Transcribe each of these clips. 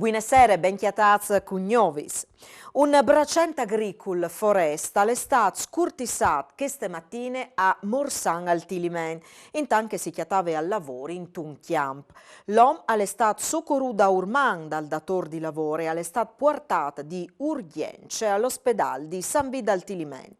Buonasera, ben chiataz cugnovis. Un bracente agricol foresta l'estat scurtissat queste mattine a Morsan al Tilimen, intanto che si chiatava al lavoro in un camp. L'uomo all'estat soccorruto da Urman dal datore di lavoro e all'estat portato di urgenza all'ospedale di San Vito al Tilimen.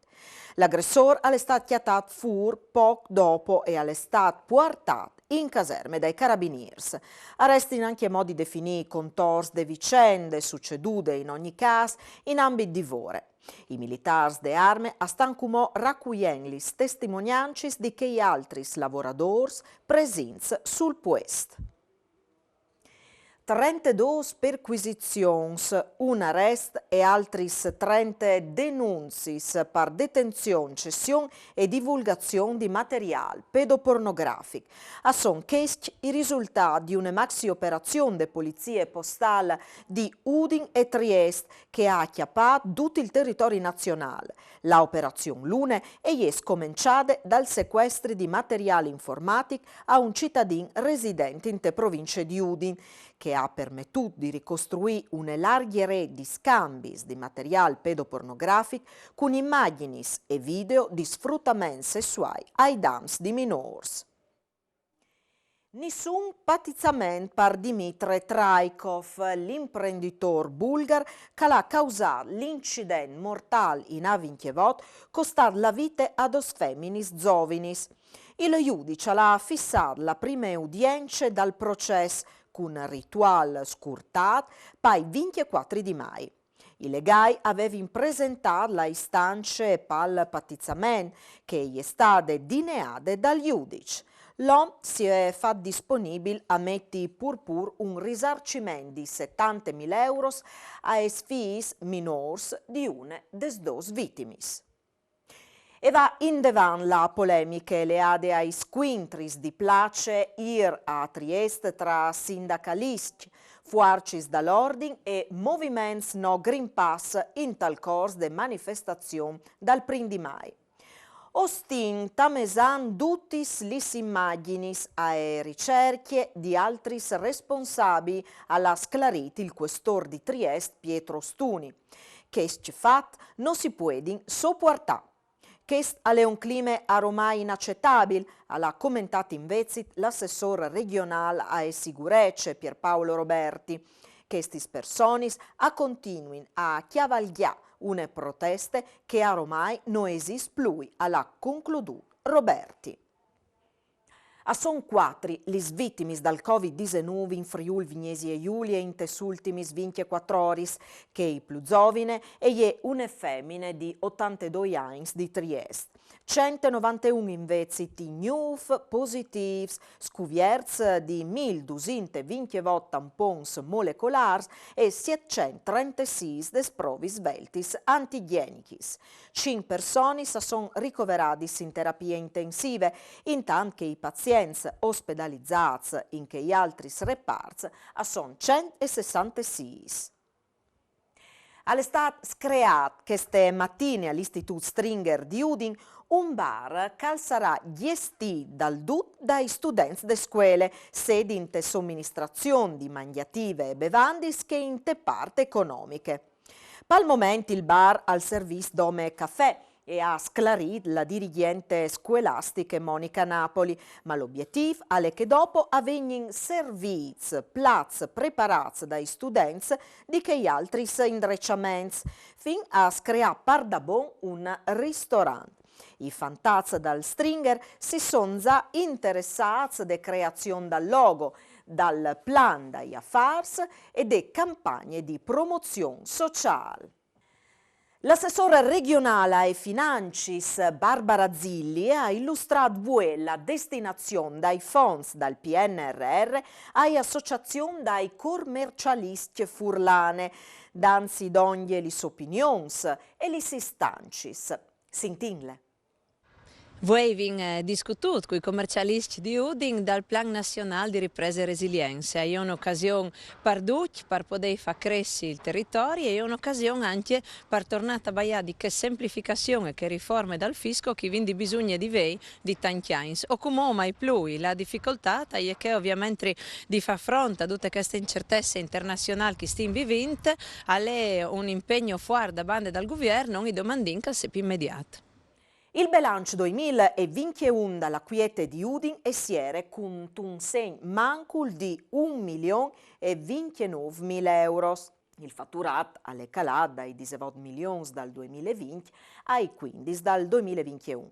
L'aggressore all'estat chiatato fur poco dopo e all'estat portato in caserme dai carabiniers. Arresti anche modi definiti contors de vicende succedute in ogni caso in ambito di vore. I militari de arme stan come raccogliendo le testimonianze di che altri lavoratori presenti sul posto. 32 perquisizioni, un arrest e altri 30 denunzie per detenzione, cessione e divulgazione di materiale pedopornografico. Sono questi i risultati di una maxi operazione di polizie postale di Udine e Trieste che ha acchiappato tutto il territorio nazionale. L'operazione Lune è cominciata dal sequestro di materiale informatico a un cittadino residente in te province di Udine, che ha permesso di ricostruire una larga rete di scambi di materiale pedopornografico con immagini e video di sfruttamento sessuale ai danni di minori. Nessun patizzamento per Dmitry Traikov, l'imprenditore bulgaro che ha causato l'incidente mortale in Avinchievot, costato la vita a dos femminis giovanis. Il giudice ha fissato la prima udienza dal processo con rituale scurtato per il 24 di maio. I legali avevano presentato la istanza per il patizzamento che è stata dineata dal giudice. L'uomo si è fatto disponibile a mettere pur un risarcimento di 70.000 euro ai figli minori di una delle due vittime. E va in devan la polemica leade ai squintris di place a Trieste tra sindacalisti, fuarcis dall'ordine e movimenti no Green Pass in tal corso de manifestazione dal 1 di maio. Ostin tamesan tutis lis immaginis e ricerche di altri responsabili alla sclariti il questore di Trieste Pietro Stuni, che fatto non si può sopportare. Questo è un clima ormai inaccettabile, ha commentato invece l'assessore regionale a sicurezza Pierpaolo Roberti. Queste persone continuano a chiavagliare una protesta che ormai non esiste più, ha concluso Roberti. Sono 4 le vittime dal Covid-19 in Friuli Vignesi e Giulia in queste ultime 24 ore, che i più giovane è una femmina di 82 anni di Trieste. 191 invece di nuovi positivi, scuvierz di 1.228 tampons molecolari e 736 desprovi sveltis antigenicis. 5 persone sono ricoverate in terapie intensive, intanto che i pazienti ospedalizzati in che altri reparti sono 166. All'estate screato queste mattine all'Istituto Stringer di Udine un bar che sarà gestito dai studenti delle scuole, sedi in te somministrazione di mangiative e bevandis che in te parte economiche. Pal momento il bar al servizio dome caffè e ha sclarito la dirigente scolastica Monica Napoli, ma l'obiettivo è che dopo avvengono servizi, plats preparati dai studenti di che altri indrecciamenti, fin a creare par da bon un ristorante. I fantazzi dal Stringer si sono già interessati alla creazione del logo, dal plan dagli affars e delle campagne di promozione sociale. L'assessore regionale ai financis Barbara Zilli ha illustrato la destinazione dai fondi dal PNRR alle associazioni dai commercialisti furlane, danzi d'ogni lis opinions e lis istancis. Sintinle. Voi avete discusso con i commercialisti di Udine dal Plan Nazionale di Ripresa e Resilienza. È un'occasione per tutti per poter far crescere il territorio e è un'occasione anche per tornare a parlare di che semplificazione e che riforme dal fisco che quindi bisogna di voi di tanti anni. O come mai più la difficoltà è che ovviamente di far fronte a tutte queste incertezze internazionali che stiamo vivendo è un impegno fuori da bande dal governo e domandin che sia più immediato. Il bilancio 2021 dalla Quiete di Udine e siere con un segno mancul di 1.029.000 euro. Il fatturato è calato dai 18 milioni dal 2020 ai 15 dal 2021.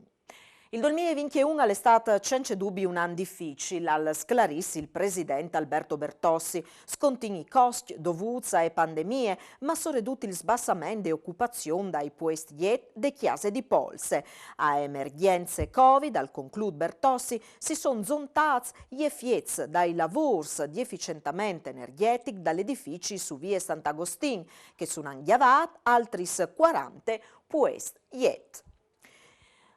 Il 2021 è stato senza dubbio un anno difficile, al sclarissi il presidente Alberto Bertossi, scontini i costi dovuti alle pandemie, ma soprattutto il sbassamento e occupazione dai posti de chiese di polse. A emergenze Covid, al conclude Bertossi, si sono zontati gli effetti dai lavori di efficientamento energetico dagli edifici su via Sant'Agostin, che sono andiavati altri 40 posti yet.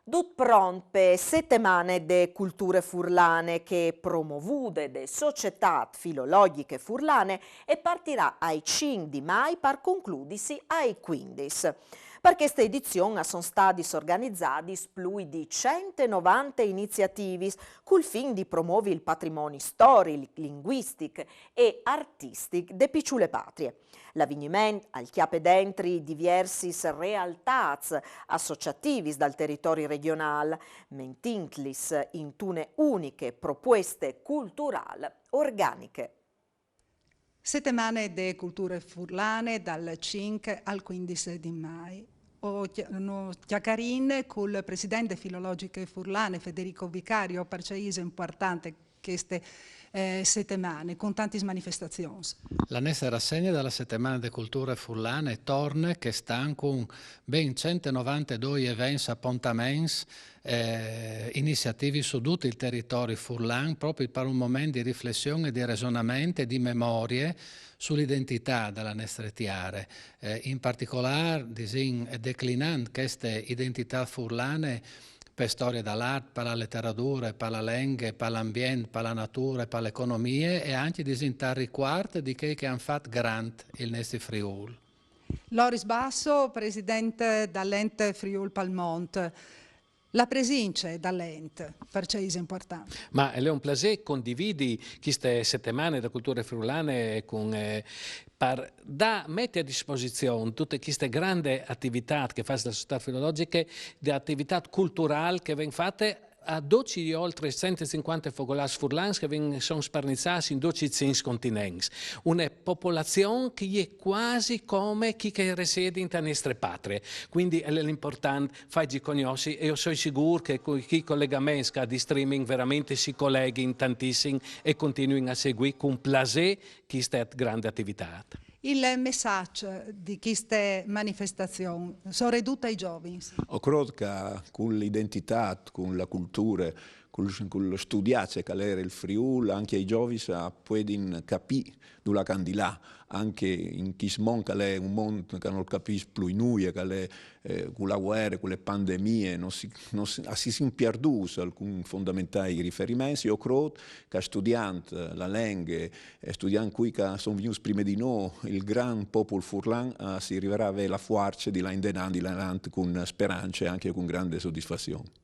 Tut pronto per settimane de culture furlane che promovude de società filologiche furlane e partirà ai 5 di mai per concludersi ai 15. Per questa edizione sono stati organizzati più di 190 iniziative col fine di promuovere il patrimonio storico, linguistico e artistico de piccole patrie. L'avvenimento al chiappe dentri diversi realtà associativi dal territorio regionale, mentintlis in tune uniche proposte culturali organiche. Settimane de culture furlane dal 5 al 15 di mai. Ho chiacchierino con il presidente filologiche furlane Federico Vicario per paese importante queste settimane con tante manifestazioni. La nostra rassegna della settimana di culture furlane torna che sta con ben 192 eventi, appuntamenti, iniziative su tutto il territorio furlan proprio per un momento di riflessione, di ragionamento e di memorie sull'identità della nostra terra. In particolare, declinando queste identità furlane per storia dall'arte, per la letteratura, per la lingua, per l'ambiente, per la natura, per l'economia e anche di riguardo di che hanno fatto grande il nostro Friuli. Loris Basso, presidente dall'ente Friuli Palmont. La presenza dall'ente per è importante. Ma è un piacere condividi queste settimane da culture friulane con da mettere a disposizione tutte queste grandi attività che fa la società filologiche, di attività culturali che vengono fatte a 12 di oltre 150 focolari furlani che sono sparnizzati in 12 continenti. Una popolazione che è quasi come chi che risiede in nostre patrie. Quindi è l'importante farci conoscere e io sono sicuro che chi collegamenti di streaming veramente si colleghi in tantissimi e continuino a seguire con piacere questa grande attività. Il messaggio di queste manifestazioni sono ridotte ai giovani? Io credo che con l'identità, con la cultura, con lo studiare che era il Friuli, anche i giovani possono capire dove candidà, anche in questo mondo che è un mondo che non capisce più noi, che è con la guerra, con le pandemie, si sono perduti alcuni fondamentali riferimenti. Io credo che studiando la lingua, studiando qui che sono venuti prima di noi, il gran popolo furlan si arriverà a avere la forza di là in con speranza e anche con grande soddisfazione.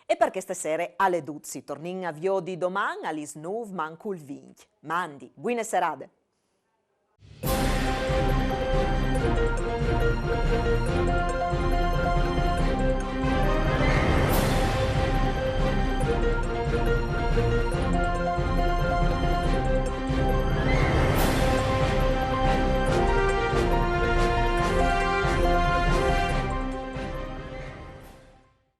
E per queste sere alle Duzzi, tornin a Vio di domani, alle 9 mancul 20. Mandi, buone serate!